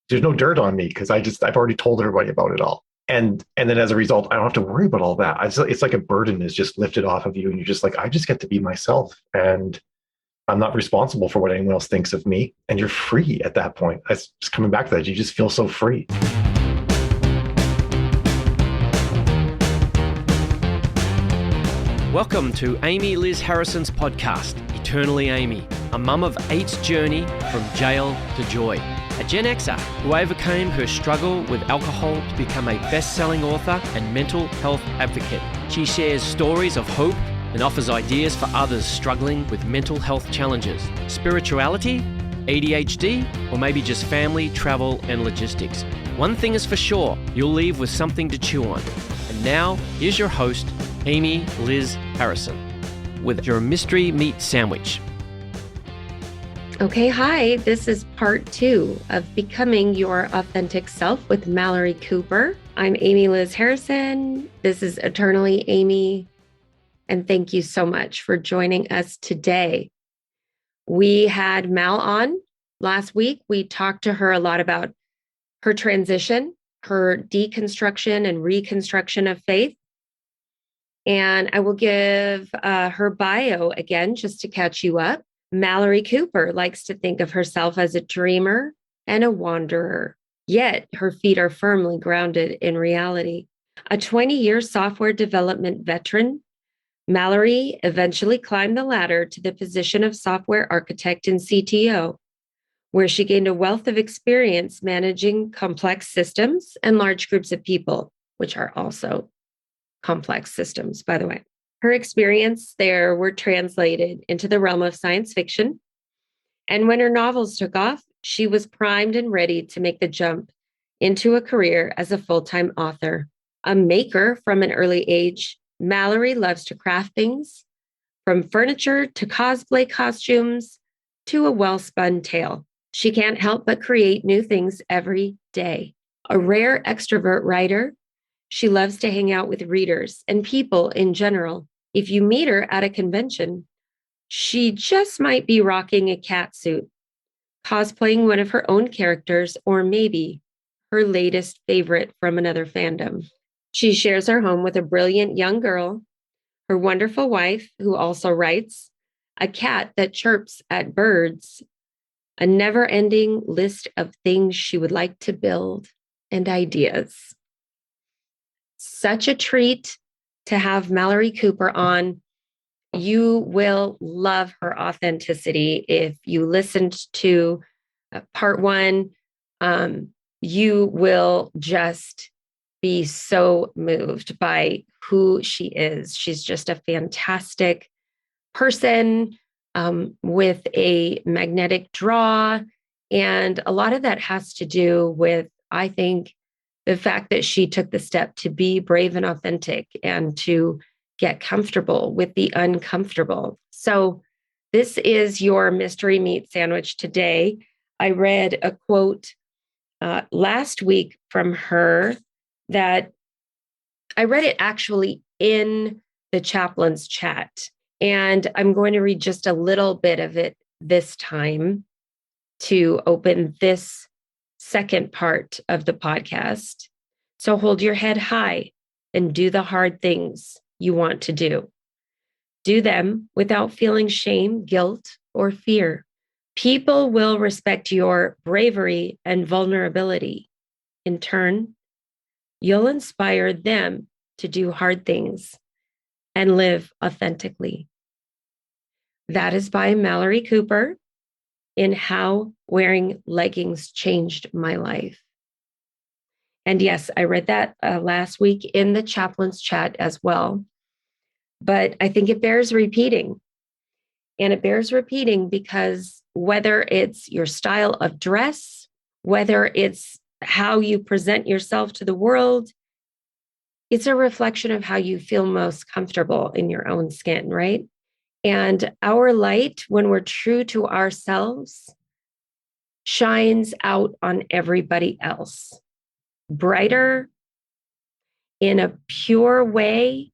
there's no dirt on me because I've already told everybody about it all. And then as a result, I don't have to worry about all that. It's like a burden is just lifted off of you, and you're just like, I just get to be myself, and I'm not responsible for what anyone else thinks of me. And you're free at that point. That's just coming back to that. You just feel so free. Welcome to Amy Liz Harrison's podcast, Eternally Amy, a mum of eight's journey from jail to joy. A Gen Xer who overcame her struggle with alcohol to become a best-selling author and mental health advocate. She shares stories of hope and offers ideas for others struggling with mental health challenges, spirituality, ADHD, or maybe just family, travel, and logistics. One thing is for sure, you'll leave with something to chew on. And now, here's your host, Amy Liz Harrison, with your mystery meat sandwich. Okay, hi. This is part 2 of Becoming Your Authentic Self with Malorie Cooper. I'm Amy Liz Harrison. This is Eternally Amy. And thank you so much for joining us today. We had Mal on last week. We talked to her a lot about her transition, her deconstruction and reconstruction of faith. And I will give her bio again, just to catch you up. Malorie Cooper likes to think of herself as a dreamer and a wanderer, yet her feet are firmly grounded in reality. A 20-year software development veteran, Malorie eventually climbed the ladder to the position of software architect and CTO, where she gained a wealth of experience managing complex systems and large groups of people, which are also complex systems, by the way. Her experience there were translated into the realm of science fiction. And when her novels took off, she was primed and ready to make the jump into a career as a full-time author. A maker from an early age, Malorie loves to craft things, from furniture to cosplay costumes to a well-spun tale. She can't help but create new things every day. A rare extrovert writer, she loves to hang out with readers and people in general. If you meet her at a convention, she just might be rocking a cat suit, cosplaying one of her own characters, or maybe her latest favorite from another fandom. She shares her home with a brilliant young girl, her wonderful wife, who also writes, a cat that chirps at birds, a never-ending list of things she would like to build, and ideas. Such a treat to have Malorie Cooper on. You will love her authenticity. If you listened to part 1, you will just be so moved by who she is. She's just a fantastic person with a magnetic draw. And a lot of that has to do with, I think, the fact that she took the step to be brave and authentic and to get comfortable with the uncomfortable. So this is your mystery meat sandwich today. I read a quote last week from her that I read it actually in the chaplain's chat. And I'm going to read just a little bit of it this time to open this second part of the podcast. So hold your head high and do the hard things you want to do. Do them without feeling shame, guilt, or fear. People will respect your bravery and vulnerability. In turn, you'll inspire them to do hard things and live authentically. That is by Malorie Cooper in How Wearing Leggings Changed My Life. And yes, I read that last week in the chaplain's chat as well. But I think it bears repeating. And it bears repeating because whether it's your style of dress, whether it's how you present yourself to the world, it's a reflection of how you feel most comfortable in your own skin, right? And our light, when we're true to ourselves, shines out on everybody else. Brighter, in a pure way,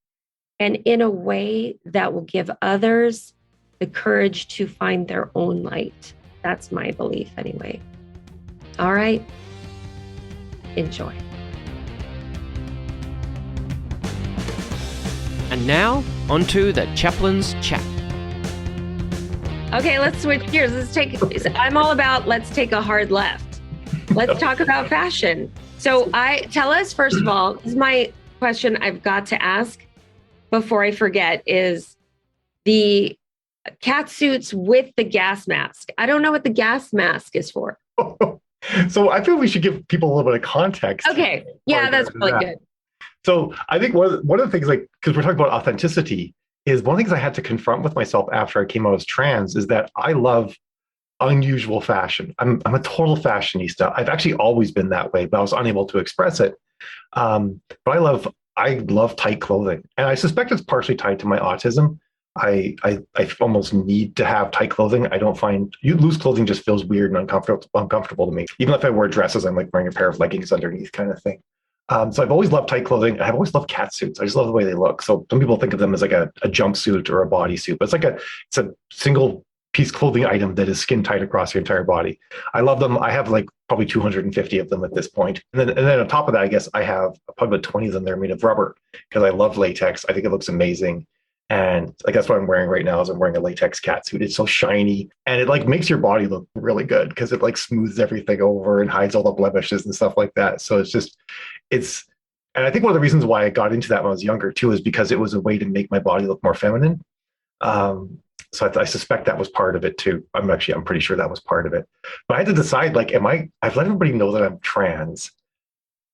and in a way that will give others the courage to find their own light. That's my belief anyway. All right, Enjoy. And now, onto the Chaplain's Chat. Okay, let's switch gears. I'm all about let's take a hard left. Let's talk about fashion. So tell us, first of all, this is my question I've got to ask before I forget, is the cat suits with the gas mask. I don't know what the gas mask is for. So I feel we should give people a little bit of context. Okay. Yeah, that's really good. So I think one of the things, like, because we're talking about authenticity, is one of the things I had to confront with myself after I came out as trans is that I love unusual fashion. I'm a total fashionista. I've actually always been that way, but I was unable to express it. But I love tight clothing, and I suspect it's partially tied to my autism. I almost need to have tight clothing. I don't find loose clothing just feels weird and uncomfortable to me. Even if I wear dresses, I'm like wearing a pair of leggings underneath kind of thing. So I've always loved tight clothing. I've always loved cat suits. I just love the way they look. So some people think of them as like a jumpsuit or a bodysuit, but it's a single piece clothing item that is skin tight across your entire body. I love them. I have like probably 250 of them at this point. And then on top of that, I guess I have probably about 20 of them that are made of rubber because I love latex. I think it looks amazing. And like that's what I'm wearing right now is I'm wearing a latex cat suit. It's so shiny and it like makes your body look really good because it like smooths everything over and hides all the blemishes and stuff like that. So and I think one of the reasons why I got into that when I was younger too is because it was a way to make my body look more feminine. So I suspect that was part of it too. I'm pretty sure that was part of it. But I had to decide, like, I've let everybody know that I'm trans,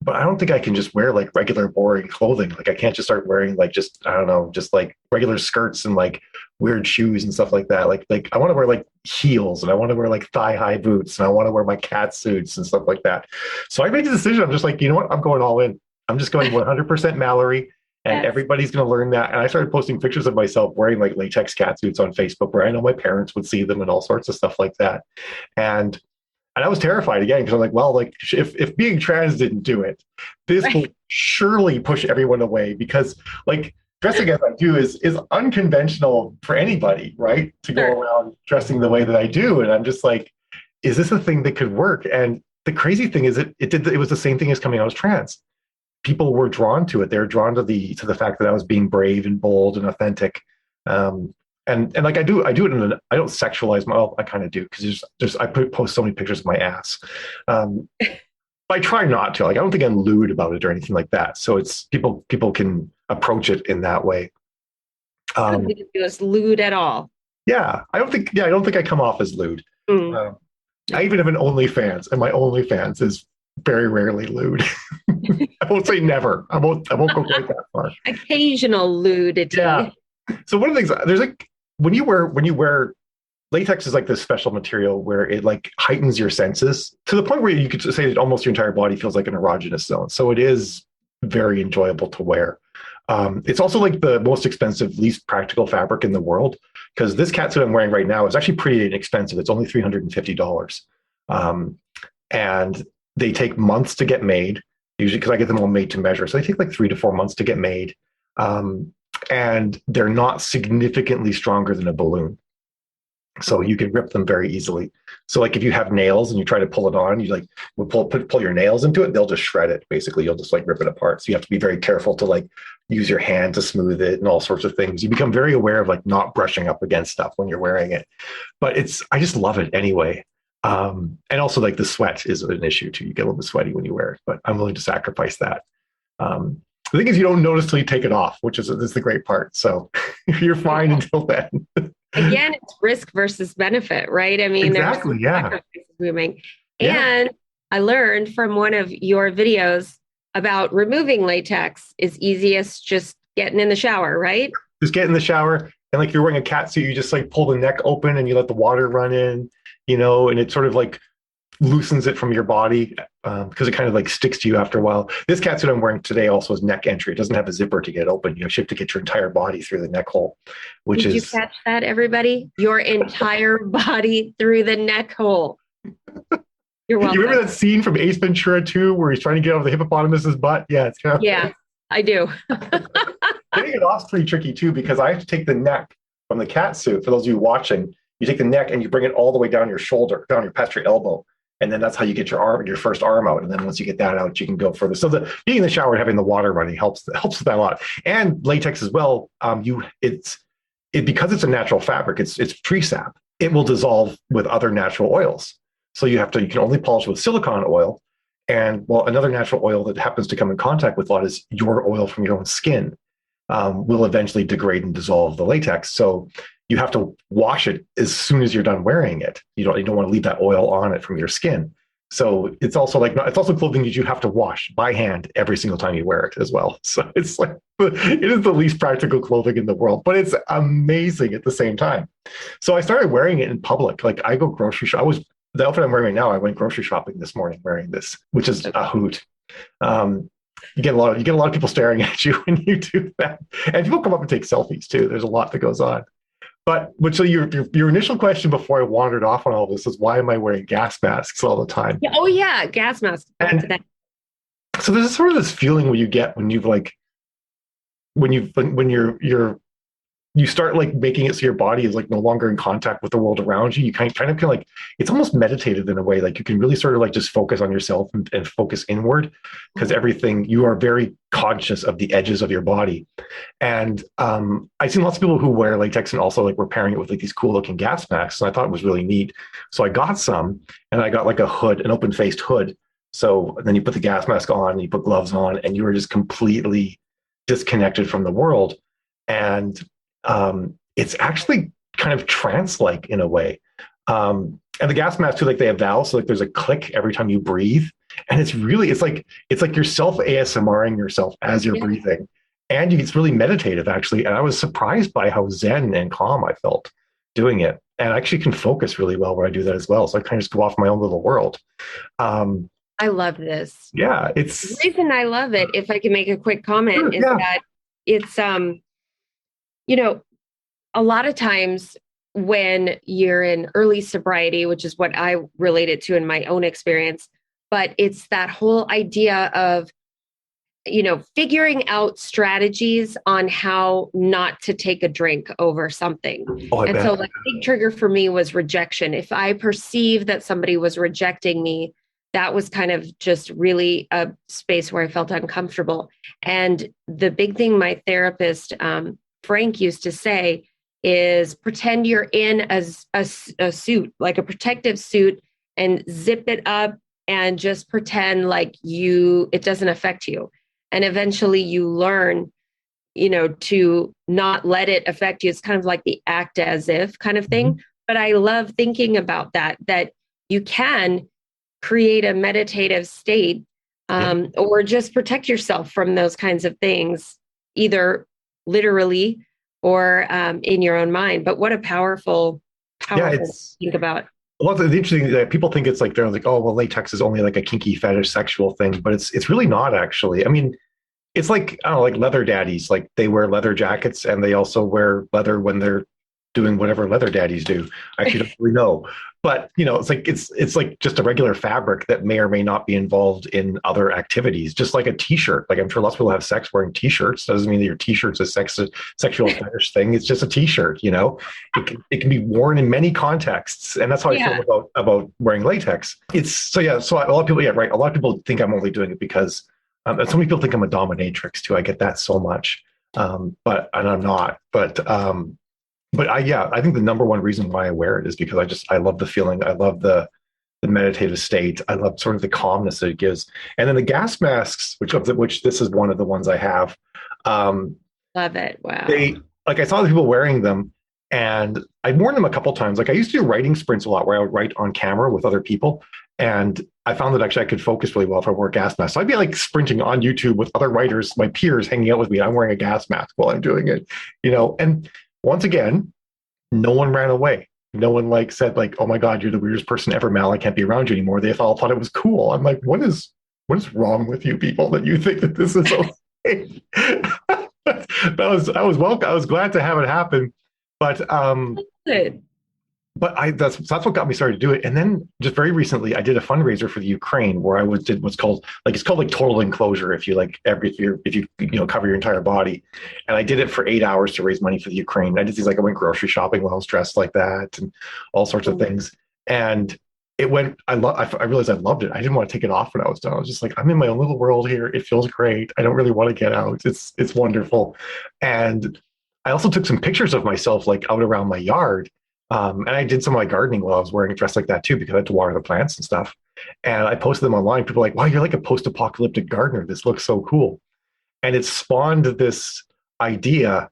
but I don't think I can just wear like regular boring clothing. Like I can't just start wearing like just like regular skirts and like weird shoes and stuff like that. Like I want to wear like heels and I want to wear like thigh high boots and I want to wear my cat suits and stuff like that. So I made the decision. I'm just like, you know what? I'm going all in. I'm just going 100% Malorie. And everybody's going to learn that. And I started posting pictures of myself wearing like latex cat suits on Facebook where I know my parents would see them and all sorts of stuff like that. And I was terrified again because I'm like, well, like if being trans didn't do it, this will surely push everyone away because like dressing as I do is unconventional for anybody, right? To go around dressing the way that I do. And I'm just like, is this a thing that could work? And the crazy thing is it was the same thing as coming out as trans. People were drawn to it. They're drawn to the fact that I was being brave and bold and authentic. And like I do it I don't sexualize I kind of do because I post so many pictures of my ass. I try not to. Like I don't think I'm lewd about it or anything like that. So it's people can approach it in that way. I don't think it was lewd at all. Yeah, I don't think I come off as lewd. I even have an OnlyFans, and my OnlyFans is very rarely lewd. I won't say never. I won't go quite that far. Occasional lewdity. Yeah. So one of the things there's like when you wear latex is like this special material where it like heightens your senses to the point where you could say that almost your entire body feels like an erogenous zone. So it is very enjoyable to wear. It's also like the most expensive, least practical fabric in the world because this catsuit I'm wearing right now is actually pretty inexpensive. It's only $350. And they take months to get made, usually because I get them all made to measure. So they take like 3 to 4 months to get made. And they're not significantly stronger than a balloon. So you can rip them very easily. So like if you have nails and you try to pull it on, you like pull your nails into it, they'll just shred it. Basically, you'll just like rip it apart. So you have to be very careful to like use your hand to smooth it and all sorts of things. You become very aware of like not brushing up against stuff when you're wearing it. But I just love it anyway. And also like the sweat is an issue too. You get a little bit sweaty when you wear it, but I'm willing to sacrifice that. The thing is you don't notice till you take it off, which is the great part. So you're fine until then. Again, it's risk versus benefit, right? I mean, exactly, there's moving. And I learned from one of your videos about removing latex is easiest just getting in the shower, right? Just get in the shower. And like if you're wearing a cat suit, you just like pull the neck open and you let the water run in, and it sort of like loosens it from your body because it kind of like sticks to you after a while. This cat suit I'm wearing today also has neck entry. It doesn't have a zipper to get open. You have to get your entire body through the neck hole, Did you catch that, everybody? Your entire body through the neck hole. You're welcome. You remember that scene from Ace Ventura 2 where he's trying to get out of the hippopotamus's butt? Yeah, it's kind of... Yeah, I do. Getting it off is pretty tricky too because I have to take the neck from the cat suit. For those of you watching, you take the neck and you bring it all the way down your shoulder, down your past your elbow. And then that's how you get your first arm out. And then once you get that out, you can go further. So being in the shower and having the water running helps with that a lot. And latex as well. Because it's a natural fabric, it's tree sap. It will dissolve with other natural oils. So you can only polish with silicone oil. And well, another natural oil that happens to come in contact with a lot is your oil from your own skin. Will eventually degrade and dissolve the latex. So you have to wash it as soon as you're done wearing it. You don't want to leave that oil on it from your skin. So it's also clothing that you have to wash by hand every single time you wear it as well. So it is the least practical clothing in the world, but it's amazing at the same time. So I started wearing it in public. Like I go grocery shop. The outfit I'm wearing right now, I went grocery shopping this morning wearing this, which is a hoot. You get a lot of people staring at you when you do that, and people come up and take selfies too. There's a lot that goes on. But so your initial question before I wandered off on all this is, why am I wearing gas masks all the time? Yeah. Oh yeah, gas masks. And so there's sort of this feeling where you get when you start like making it so your body is like no longer in contact with the world around you. You kind of feel like it's almost meditative in a way. Like you can really sort of like just focus on yourself and focus inward, because you are very conscious of the edges of your body. And I've seen lots of people who wear latex and also like were pairing it with like these cool looking gas masks. And I thought it was really neat. So I got some, and I got like a hood, an open faced hood. So then you put the gas mask on, and you put gloves on, and you are just completely disconnected from the world. And it's actually kind of trance-like in a way. And the gas mask too, like they have valves, so like there's a click every time you breathe, and it's like yourself ASMRing yourself as you're breathing, and it's really meditative actually. And I was surprised by how zen and calm I felt doing it, and I actually can focus really well when I do that as well. So I kind of just go off my own little world. I love this. Yeah, the reason I love it, if I can make a quick comment, is that it's a lot of times when you're in early sobriety, which is what I related to in my own experience, but it's that whole idea of, figuring out strategies on how not to take a drink over something. So like a big trigger for me was rejection. If I perceived that somebody was rejecting me, that was kind of just really a space where I felt uncomfortable. And the big thing my therapist, Frank, used to say is pretend you're in a suit, like a protective suit, and zip it up and just pretend like it doesn't affect you. And eventually you learn, to not let it affect you. It's kind of like the act as if kind of thing. Mm-hmm. But I love thinking about that you can create a meditative state, or just protect yourself from those kinds of things, either literally or in your own mind. But what a powerful think about. A lot of the interesting that people think it's like, they're like, oh, well, latex is only like a kinky fetish sexual thing, but it's really not actually. I mean, it's like, I don't know, like leather daddies, like they wear leather jackets and they also wear leather when they're doing whatever leather daddies do. I actually don't really know. But, it's like just a regular fabric that may or may not be involved in other activities, just like a t-shirt. Like I'm sure lots of people have sex wearing t-shirts. Doesn't mean that your t-shirt's a sexual fetish thing. It's just a t-shirt, it can be worn in many contexts. And that's how I feel about wearing latex. So a lot of people, right. A lot of people think I'm only doing it because so many people think I'm a dominatrix too. I get that so much. And I'm not, but I think the number one reason why I wear it is because I love the feeling. I love the meditative state. I love sort of the calmness that it gives. And then the gas masks, which this is one of the ones I have. Love it. Wow. I saw the people wearing them, and I'd worn them a couple times. Like I used to do writing sprints a lot where I would write on camera with other people. And I found that actually I could focus really well if I wore a gas mask. So I'd be like sprinting on YouTube with other writers, my peers hanging out with me. I'm wearing a gas mask while I'm doing it, and once again, no one ran away. No one said oh my God, you're the weirdest person ever, Mal. I can't be around you anymore. They all thought it was cool. I'm like, what is wrong with you people that you think that this is okay? I was glad to have it happen, but that's what got me started to do it. And then just very recently, I did a fundraiser for the Ukraine where I did what's called total enclosure. If you cover your entire body, and I did it for 8 hours to raise money for the Ukraine. I did these I went grocery shopping while I was dressed like that and all sorts of things. And it went, I realized I loved it. I didn't want to take it off when I was done. I was just like, I'm in my own little world here. It feels great. I don't really want to get out. It's wonderful. And I also took some pictures of myself like out around my yard. And I did some of my gardening while I was wearing a dress like that too, because I had to water the plants and stuff. And I posted them online. People were like, wow, you're like a post-apocalyptic gardener. This looks so cool. And it spawned this idea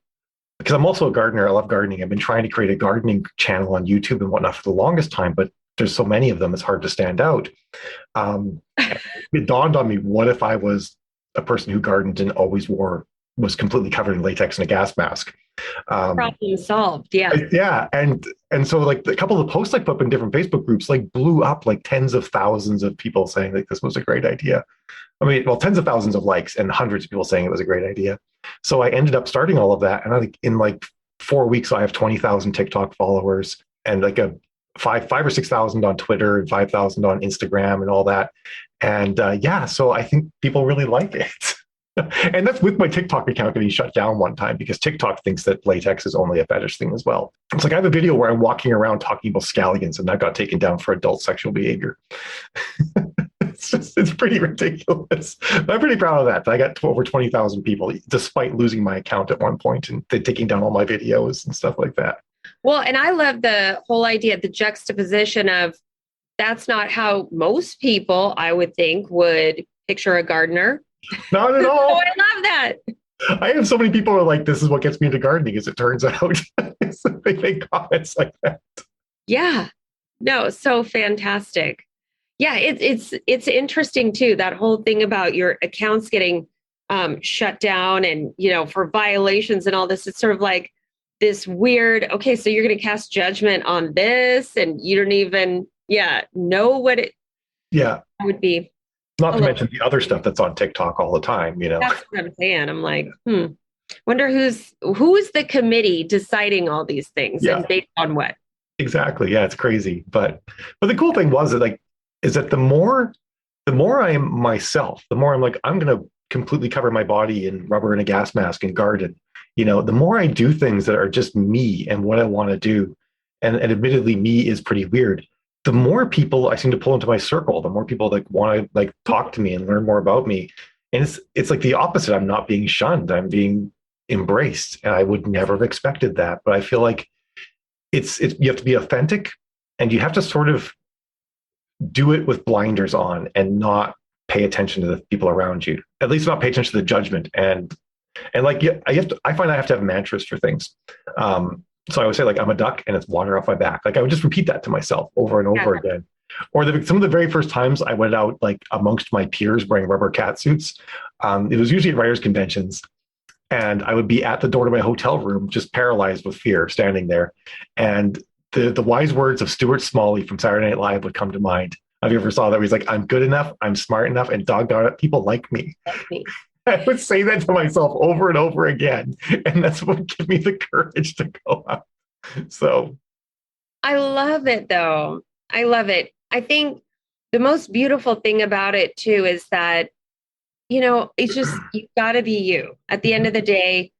because I'm also a gardener. I love gardening. I've been trying to create a gardening channel on YouTube and whatnot for the longest time, but there's so many of them, it's hard to stand out. It dawned on me, what if I was a person who gardened and always was completely covered in latex and a gas mask? Problem solved. Yeah. Yeah. And so like a couple of posts I put up in different Facebook groups like blew up like tens of thousands of people saying like this was a great idea. I mean, well, tens of thousands of likes and hundreds of people saying it was a great idea. So I ended up starting all of that. And I think in like 4 weeks, I have 20,000 TikTok followers and like a five or 6,000 on Twitter and 5,000 on Instagram and all that. And yeah, so I think people really like it. And that's with my TikTok account getting shut down one time because TikTok thinks that latex is only a fetish thing as well. It's like I have a video where I'm walking around talking about scallions and that got taken down for adult sexual behavior. It's pretty ridiculous. But I'm pretty proud of that. I got over 20,000 people despite losing my account at one point and taking down all my videos and stuff like that. Well, and I love the whole idea, the juxtaposition of that's not how most people, I would think, would picture a gardener. Not at all. Oh, I love that. I have so many people who are like, this is what gets me into gardening, as it turns out. They make comments like that. Yeah. No, so fantastic. Yeah, it's interesting too, that whole thing about your accounts getting shut down and, for violations and all this. It's sort of like this weird, okay, so you're going to cast judgment on this and you don't even, know what it would be. Not to mention the other stuff that's on TikTok all the time, That's what I'm saying. I'm like, wonder who's the committee deciding all these things and based on what? Exactly. Yeah, it's crazy. But the cool thing was that is that the more I am myself, the more I'm like, I'm gonna completely cover my body in rubber and a gas mask and garden. The more I do things that are just me and what I want to do, and admittedly me is pretty weird, the more people I seem to pull into my circle, the more people want to talk to me and learn more about me. And it's like the opposite. I'm not being shunned. I'm being embraced. And I would never have expected that. But I feel like you have to be authentic and you have to sort of do it with blinders on and not pay attention to the people around you, at least not pay attention to the judgment. And I find I have to have mantras for things. So I would say I'm a duck and it's water off my back. I would just repeat that to myself over and over again. Or some of the very first times I went out amongst my peers wearing rubber cat suits, it was usually at writers' conventions. And I would be at the door to my hotel room, just paralyzed with fear, standing there. And the wise words of Stuart Smalley from Saturday Night Live would come to mind. Have you ever saw that? Where he's like, I'm good enough, I'm smart enough, and doggone it, people like me. I would say that to myself over and over again. And that's what gave me the courage to go out. So I love it, though. I love it. I think the most beautiful thing about it, too, is that, it's just, you've got to be you. At the end of the day,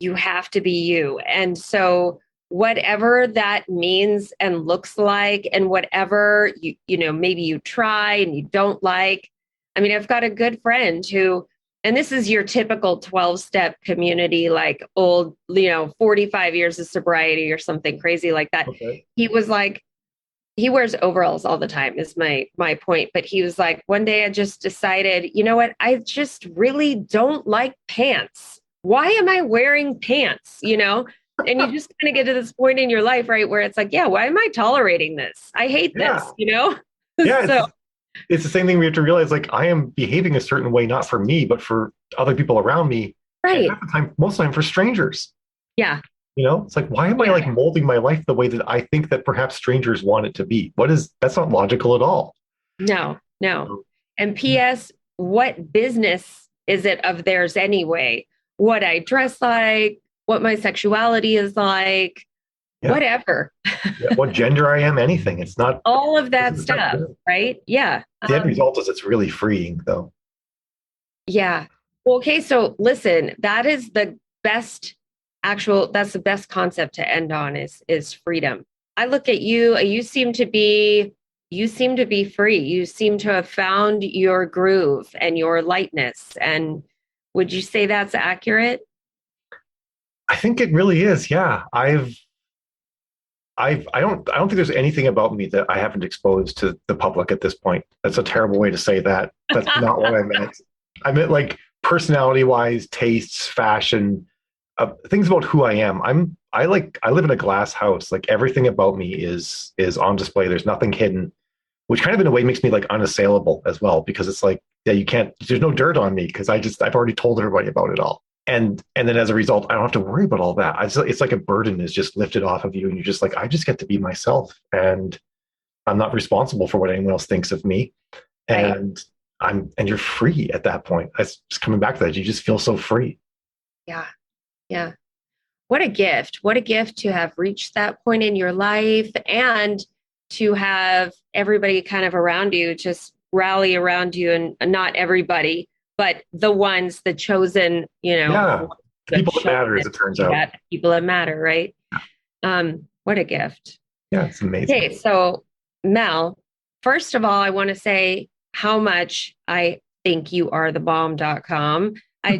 you have to be you. And so whatever that means and looks like, and whatever, maybe you try and you don't like. I mean, I've got a good friend who, and this is your typical 12-step community, like old, 45 years of sobriety or something crazy like that. Okay. He was like, he wears overalls all the time is my point. But he was like, one day I just decided, you know what? I just really don't like pants. Why am I wearing pants? And you just kind of get to this point in your life, right? Where it's like, why am I tolerating this? I hate this, Yeah, so it's the same thing we have to realize, I am behaving a certain way, not for me, but for other people around me. Right. And half the time, most of the time for strangers. Yeah. It's like, why am I molding my life the way that I think that perhaps strangers want it to be? That's not logical at all. No. And P.S., what business is it of theirs anyway? What I dress like, what my sexuality is like, whatever. What gender I am, anything. It's not all of that stuff, right? Yeah. The end result is it's really freeing, though. Yeah. Well, okay. So listen, that is the best that's the best concept to end on is freedom. I look at you, you seem to be you seem to be free. You seem to have found your groove and your lightness. And would you say that's accurate? I think it really is. Yeah. I don't think there's anything about me that I haven't exposed to the public at this point. That's a terrible way to say that. That's not what I meant. I meant like personality wise, tastes, fashion, things about who I am. I live in a glass house. Like everything about me is on display. There's nothing hidden, which kind of in a way makes me like unassailable as well, because it's like, yeah, you can't, there's no dirt on me because I've already told everybody about it all. And then as a result, I don't have to worry about all that. It's like a burden is just lifted off of you, and you're just like, I just get to be myself, and I'm not responsible for what anyone else thinks of me. Right. And you're free at that point. It's just coming back to that. You just feel so free. Yeah. Yeah. What a gift. What a gift to have reached that point in your life and to have everybody kind of around you just rally around you, and not everybody, but the ones, the chosen, Yeah. People that matter, as it turns out. People that matter, right? What a gift. Yeah, it's amazing. Okay, so Mel, first of all, I want to say how much I think you are the bomb.com. I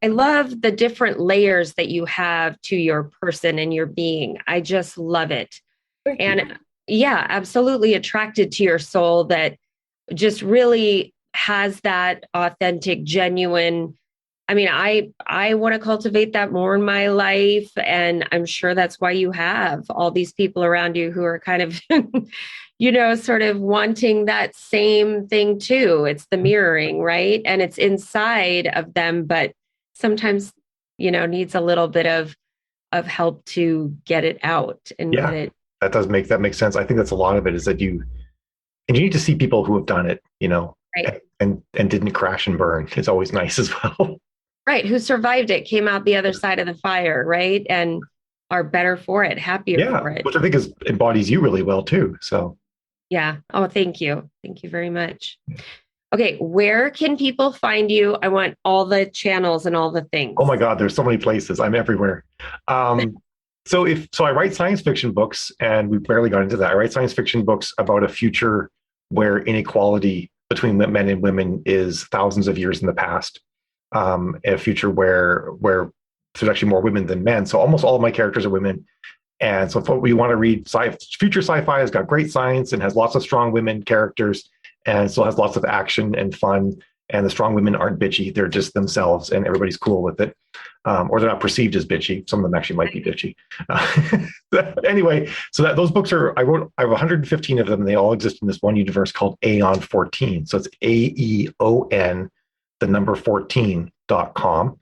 love the different layers that you have to your person and your being. I just love it. Thank you. And yeah, absolutely attracted to your soul that just really has that authentic, genuine. I mean, I want to cultivate that more in my life. And I'm sure that's why you have all these people around you who are kind of, sort of wanting that same thing too. It's the mirroring, right? And it's inside of them, but sometimes, needs a little bit of help to get it out and Yeah, get it. that makes sense. I think that's a lot of it, is that you need to see people who have done it, Right. and didn't crash and burn. It's always nice as well. Right. Who survived it, came out the other side of the fire, right? And are better for it, happier for it. Which I think embodies you really well too. So Yeah. Oh, thank you. Thank you very much. Okay. Where can people find you? I want all the channels and all the things. oh my God, there's so many places. I'm everywhere. So I write science fiction books, and we barely got into that. I write science fiction books about a future where inequality between men and women is thousands of years in the past. A future where there's actually more women than men. So almost all of my characters are women. And so if we want to read future sci-fi, has got great science and has lots of strong women characters, and so has lots of action and fun. And the strong women aren't bitchy; they're just themselves, and everybody's cool with it, or they're not perceived as bitchy. Some of them actually might be bitchy. Anyway, so those books I have 115 of them, and they all exist in this one universe called Aeon 14. So it's AEON, the number 14.com.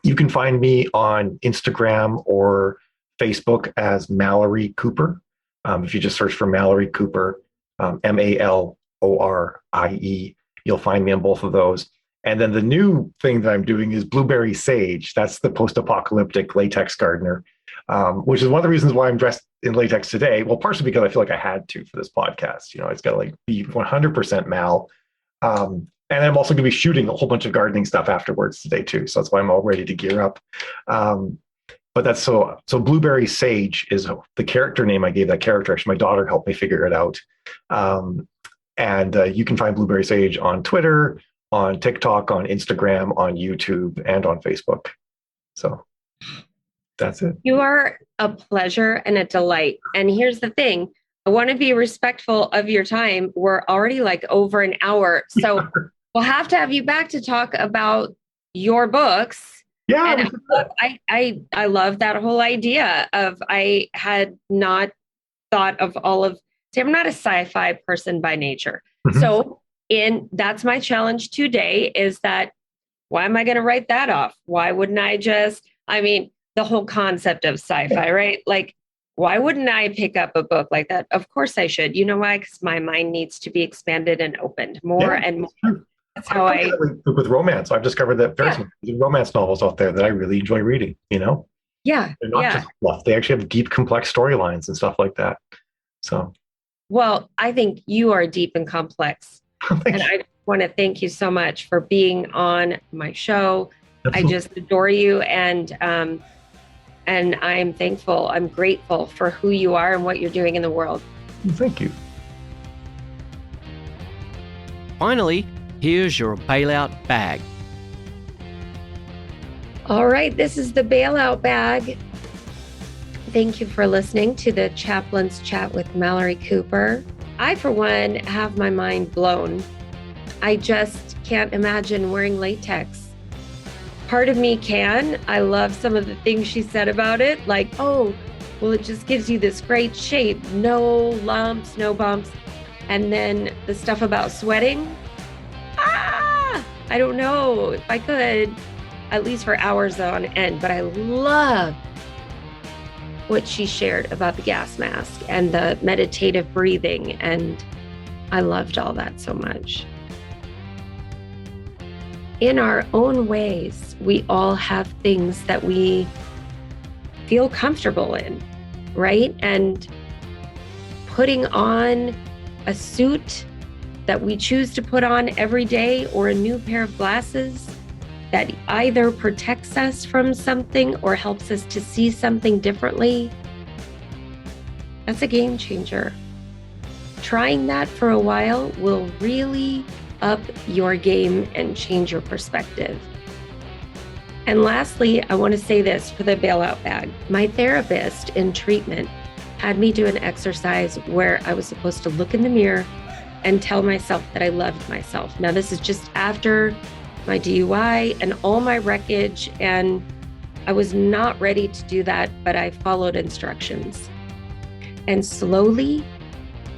You can find me on Instagram or Facebook as Malorie Cooper. If you just search for Malorie Cooper, Malorie, you'll find me on both of those. And then the new thing that I'm doing is Blueberry Sage. That's the post-apocalyptic latex gardener, which is one of the reasons why I'm dressed in latex today. Well, partially because I feel like I had to for this podcast. It's got to be 100% Mal. And I'm also going to be shooting a whole bunch of gardening stuff afterwards today too. So that's why I'm all ready to gear up. But that's so Blueberry Sage is the character name I gave that character. Actually, my daughter helped me figure it out. And you can find Blueberry Sage on Twitter, on TikTok, on Instagram, on YouTube, and on Facebook. So that's it. You are a pleasure and a delight. And here's the thing. I want to be respectful of your time. We're already like over an hour. So we'll have to have you back to talk about your books. Yeah. And I love that whole idea of, I had not thought of all of, see, I'm not a sci-fi person by nature. Mm-hmm. So that's my challenge today, is that, why am I going to write that off? Why wouldn't I the whole concept of sci-fi, right? Like, why wouldn't I pick up a book like that? Of course I should. You know why? Because my mind needs to be expanded and opened more and more. That's how with romance. I've discovered that there's romance novels out there that I really enjoy reading, Yeah. They're not just fluff. They actually have deep, complex storylines and stuff like that. So. Well, I think you are deep and complex. And I want to thank you so much for being on my show. Absolutely. I just adore you. And I'm thankful. I'm grateful for who you are and what you're doing in the world. Thank you. Finally, here's your bailout bag. All right, this is the bailout bag. Thank you for listening to the Chaplain's Chat with Malorie Cooper. I, for one, have my mind blown. I just can't imagine wearing latex. Part of me can. I love some of the things she said about it, like, oh, well, it just gives you this great shape, no lumps, no bumps. And then the stuff about sweating, I don't know if I could, at least for hours on end, but I love what she shared about the gas mask and the meditative breathing. And I loved all that so much. In our own ways, we all have things that we feel comfortable in, right? And putting on a suit that we choose to put on every day, or a new pair of glasses that either protects us from something or helps us to see something differently, that's a game changer. Trying that for a while will really up your game and change your perspective. And lastly, I want to say this for the bailout bag. My therapist in treatment had me do an exercise where I was supposed to look in the mirror and tell myself that I loved myself. Now, this is just after my DUI and all my wreckage, and I was not ready to do that, but I followed instructions. And slowly,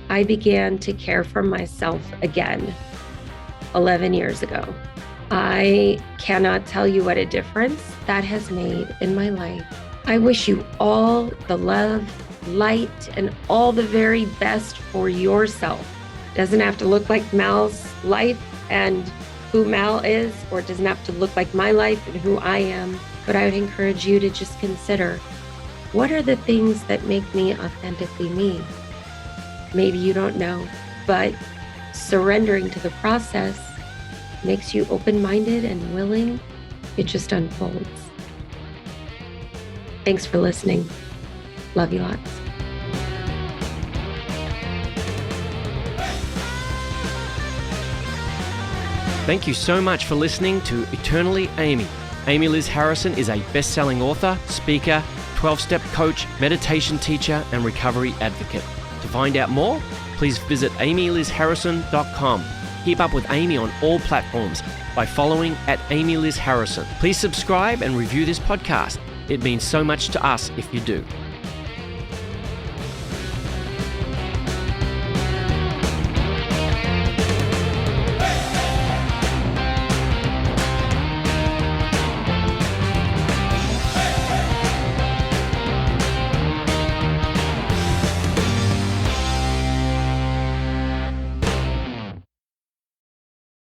I began to care for myself again 11 years ago. I cannot tell you what a difference that has made in my life. I wish you all the love, light, and all the very best for yourself. Doesn't have to look like Mal's life and who Mal is, or it doesn't have to look like my life and who I am. But I would encourage you to just consider, what are the things that make me authentically me? Maybe you don't know, but surrendering to the process makes you open-minded and willing. It just unfolds. Thanks for listening. Love you lots. Thank you so much for listening to Eternally Amy. Amy Liz Harrison is a best-selling author, speaker, 12-step coach, meditation teacher, and recovery advocate. To find out more, please visit amylizharrison.com. Keep up with Amy on all platforms by following @AmyLizHarrison. Please subscribe and review this podcast. It means so much to us if you do.